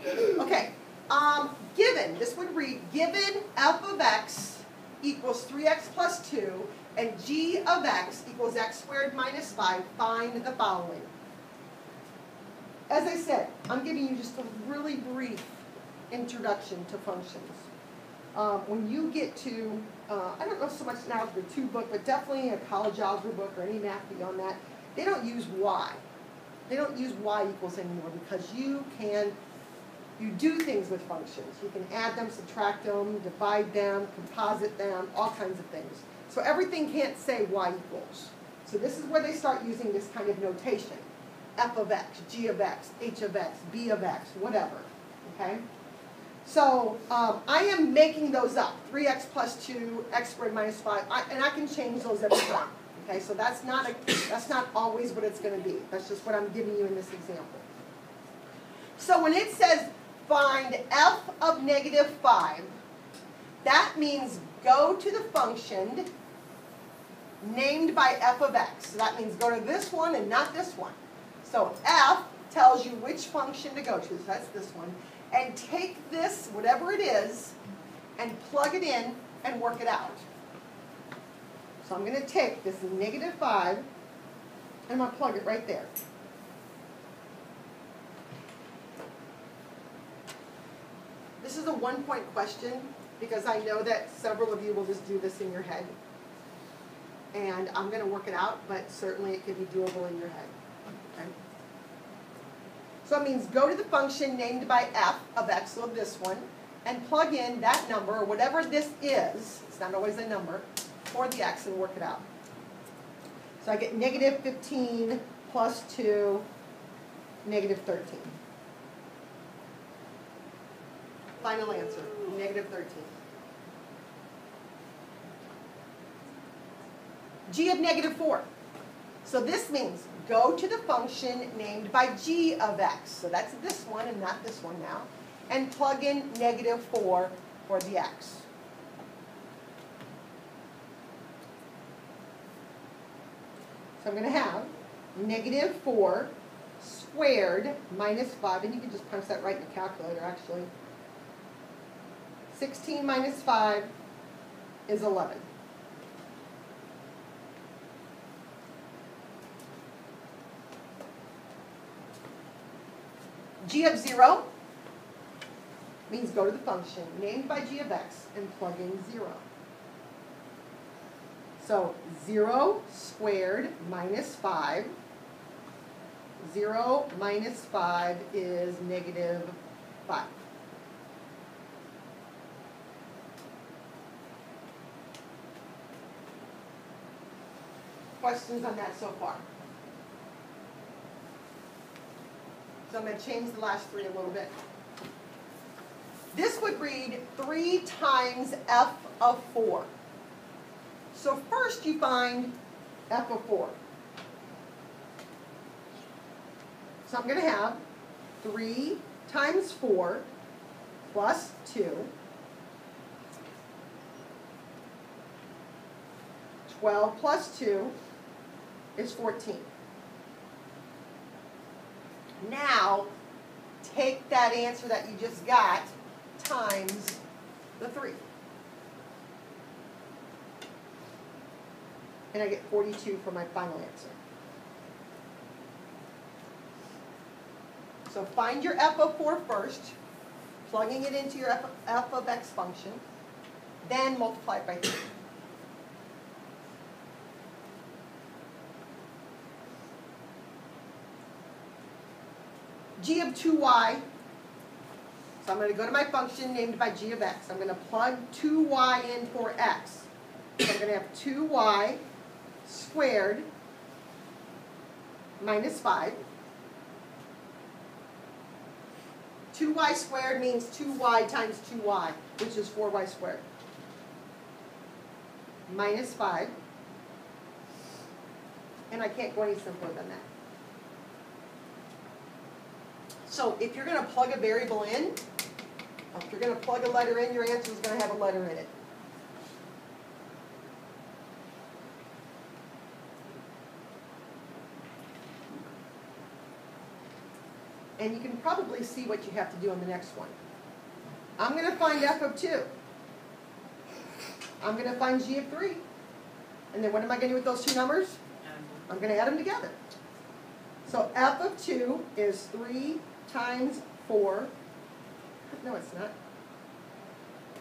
Okay, given, this would read, given f of x equals 3x plus 2 and g of x equals x squared minus 5, find the following. As I said, I'm giving you just a really brief introduction to functions. When you get to, I don't know so much an Algebra 2 book, but definitely a college algebra book or any math beyond that, they don't use y. They don't use y equals anymore because you do things with functions. You can add them, subtract them, divide them, composite them, all kinds of things. So everything can't say y equals. So this is where they start using this kind of notation. F of x, g of x, h of x, b of x, whatever. Okay? So I am making those up. 3x plus 2, x squared minus 5, and I can change those every time. Okay, so that's not always what it's going to be. That's just what I'm giving you in this example. So when it says find f of negative 5, that means go to the function named by f of x. So that means go to this one and not this one. So f tells you which function to go to. So that's this one. And take this, whatever it is, and plug it in and work it out. So I'm going to take this negative 5, and I'm going to plug it right there. This is a one-point question because I know that several of you will just do this in your head. And I'm going to work it out, but certainly it can be doable in your head. Okay? So it means go to the function named by f of x, so this one, and plug in that number, or whatever this is, it's not always a number, for the x and work it out. So I get negative 15 plus 2, negative 13. Final answer, negative 13. G of negative 4. So this means go to the function named by g of x. So that's this one and not this one now. And plug in negative 4 for the x. So I'm going to have negative 4 squared minus 5. And you can just punch that right in the calculator, actually. 16 minus 5 is 11. G of 0 means go to the function named by g of x and plug in 0. So 0 squared minus 5. 0 minus 5 is negative 5. Questions on that so far? So I'm going to change the last 3 a little bit. This would read 3 times f of 4. So first you find f of 4. So I'm going to have 3 times 4 plus 2. 12 plus 2 is 14. Now, take that answer that you just got times the 3. And I get 42 for my final answer. So find your f of 4 first, plugging it into your f of x function, then multiply it by 3. G of 2y, so I'm going to go to my function named by g of x. I'm going to plug 2y in for x. So I'm going to have 2y squared minus 5. 2y squared means 2y times 2y, which is 4y squared. Minus 5. And I can't go any simpler than that. So if you're going to plug a variable in, if you're going to plug a letter in, your answer is going to have a letter in it. and you can probably see what you have to do on the next one. I'm going to find f of 2. I'm going to find g of 3. And then what am I going to do with those two numbers? I'm going to add them together. So f of 2 is 3 times 4. No, it's not.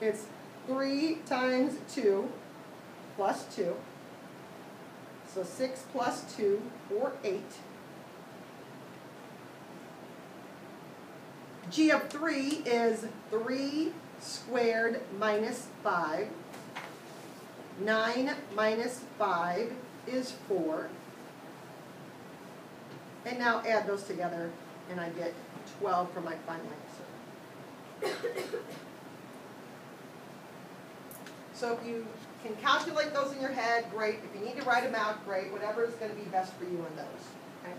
It's 3 times 2 plus 2. So 6 plus 2, or 8. G of 3 is 3 squared minus 5. 9 minus 5 is 4. And now add those together, and I get 12 for my final answer. So if you can calculate those in your head, great. If you need to write them out, great. Whatever is going to be best for you on those. Okay?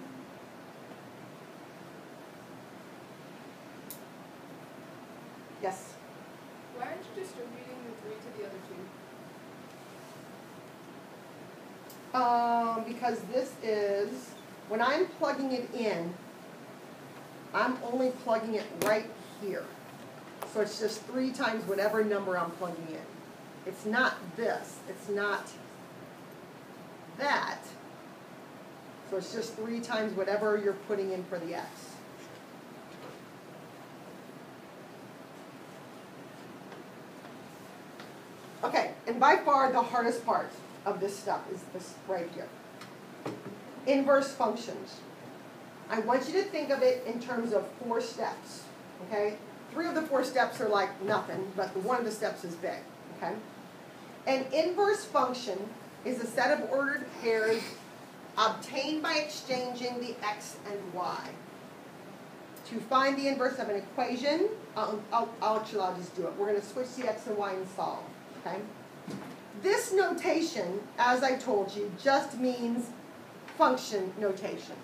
Yes? Why aren't you distributing the 3 to the other 2? Because this is, when I'm plugging it in, I'm only plugging it right here. So it's just 3 times whatever number I'm plugging in. It's not this. It's not that. So it's just 3 times whatever you're putting in for the x. Okay, and by far the hardest part of this stuff is this right here. Inverse functions. I want you to think of it in terms of 4 steps, okay? 3 of the 4 steps are like nothing, but one of the steps is big, okay? An inverse function is a set of ordered pairs obtained by exchanging the x and y. To find the inverse of an equation, I'll just do it. We're going to switch the x and y and solve, okay? This notation, as I told you, just means function notation.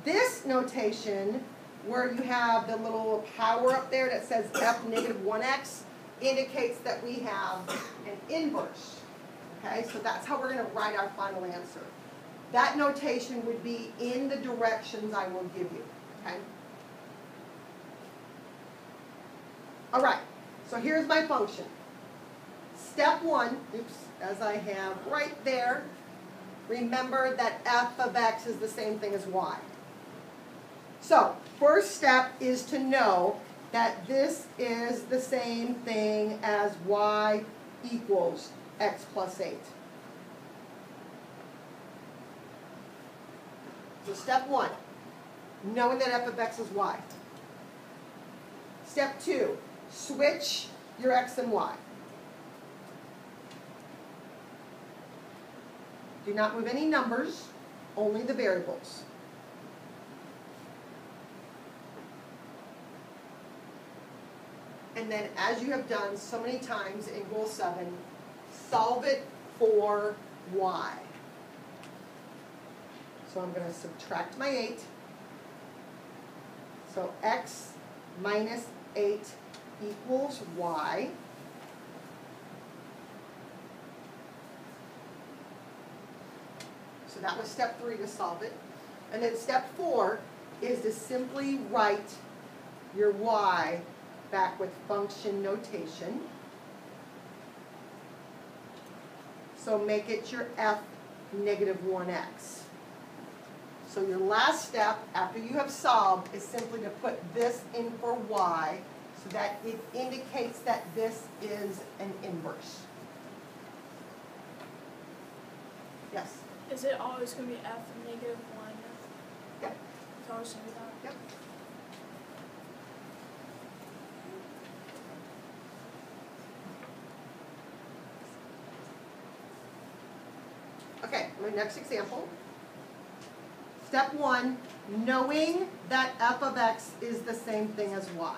This notation, where you have the little power up there that says f negative 1x, indicates that we have an inverse. Okay, so that's how we're going to write our final answer. That notation would be in the directions I will give you. Okay? All right, so here's my function. Step 1, as I have right there, remember that f of x is the same thing as y. So, first step is to know that this is the same thing as y equals x plus 8. So step 1, knowing that f of x is y. Step 2, switch your x and y. Do not move any numbers, only the variables. And then, as you have done so many times in Goal 7, solve it for y. So I'm going to subtract my 8. So x minus 8 equals y. So that was step 3 to solve it. And then step 4 is to simply write your y back with function notation. So make it your f negative 1x. So your last step, after you have solved, is simply to put this in for y, so that it indicates that this is an inverse. Yes? Is it always going to be f negative 1? Yep. It's always going to be that? Yep. Okay, my next example. Step 1, knowing that f of x is the same thing as y.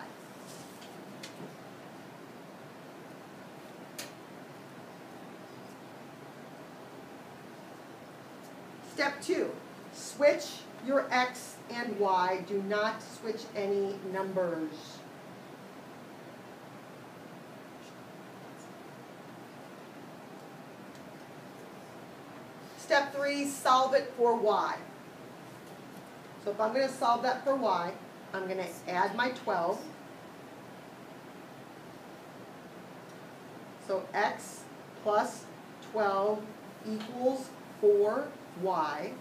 Step 2, switch your x and y. Do not switch any numbers. Step 3, solve it for y. So if I'm going to solve that for y, I'm going to add my 12. So x plus 12 equals 4y.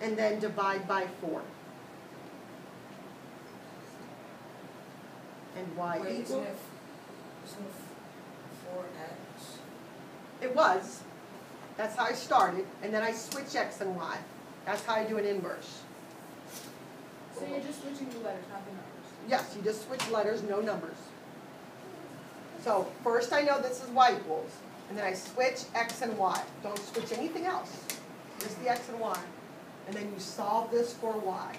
And then divide by 4. And y Wait, equals... isn't it 4x? It was. That's how I started. And then I switch x and y. That's how I do an inverse. So you're just switching the letters, not the numbers. Yes, you just switch letters, no numbers. So first I know this is y equals. And then I switch x and y. Don't switch anything else. Just the x and y. And then you solve this for y.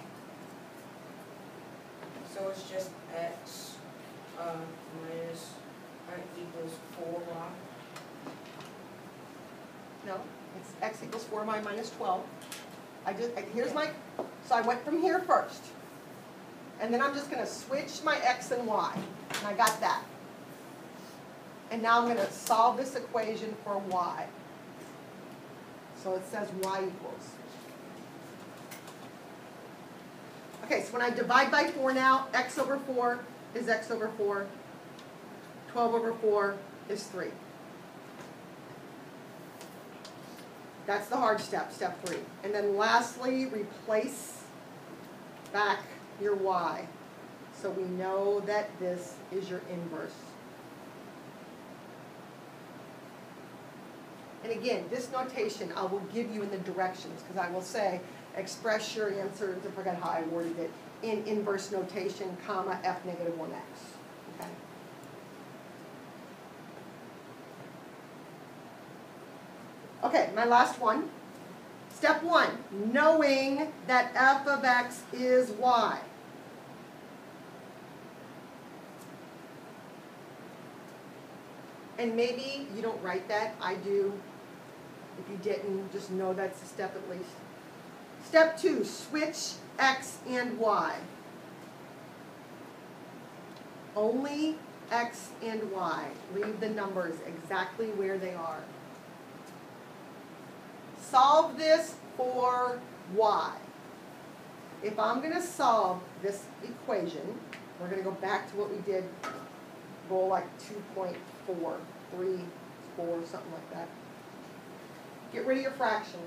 So it's just x minus equals 4y. No, it's x equals 4y minus 12. Here's my, so I went from here first. And then I'm just going to switch my x and y. And I got that. And now I'm going to solve this equation for y. So it says y equals. Okay, so when I divide by 4 now, x over 4 is x over 4. 12 over 4 is 3. That's the hard step, step 3. And then lastly, replace back your y. So we know that this is your inverse. And again, this notation I will give you in the directions, because I will say, express your answers, I forgot how I worded it, in inverse notation, comma, f negative 1x. Okay? Okay, my last one. Step 1, knowing that f of x is y. And maybe you don't write that, I do. If you didn't, just know that's a step at least. Step 2, switch x and y. Only x and y. Leave the numbers exactly where they are. Solve this for y. If I'm going to solve this equation, we're going to go back to what we did, goal like 2.4, 3, 4, something like that. Get rid of your fraction.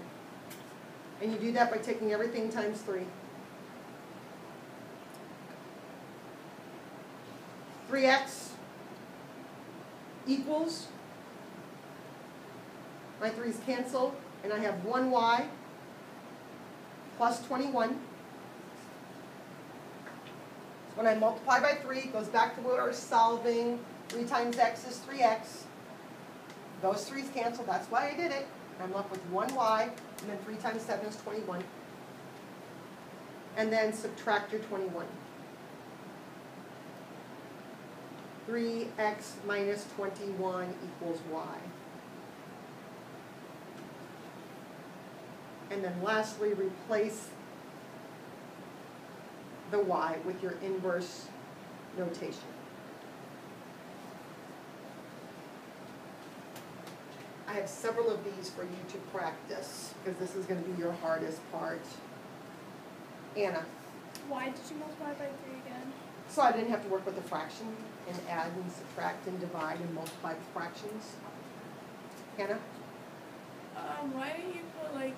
And you do that by taking everything times 3. 3x equals, my 3's cancel, and I have 1y plus 21. So when I multiply by 3, it goes back to what we're solving. 3 times x is 3x. Those 3's cancel, that's why I did it. I'm left with 1y, and then 3 times 7 is 21. And then subtract your 21. 3x minus 21 equals y. And then lastly, replace the y with your inverse notation. I have several of these for you to practice, because this is going to be your hardest part. Anna. Why did you multiply by 3 again? So I didn't have to work with the fraction and add and subtract and divide and multiply with fractions. Hannah? Why didn't you put like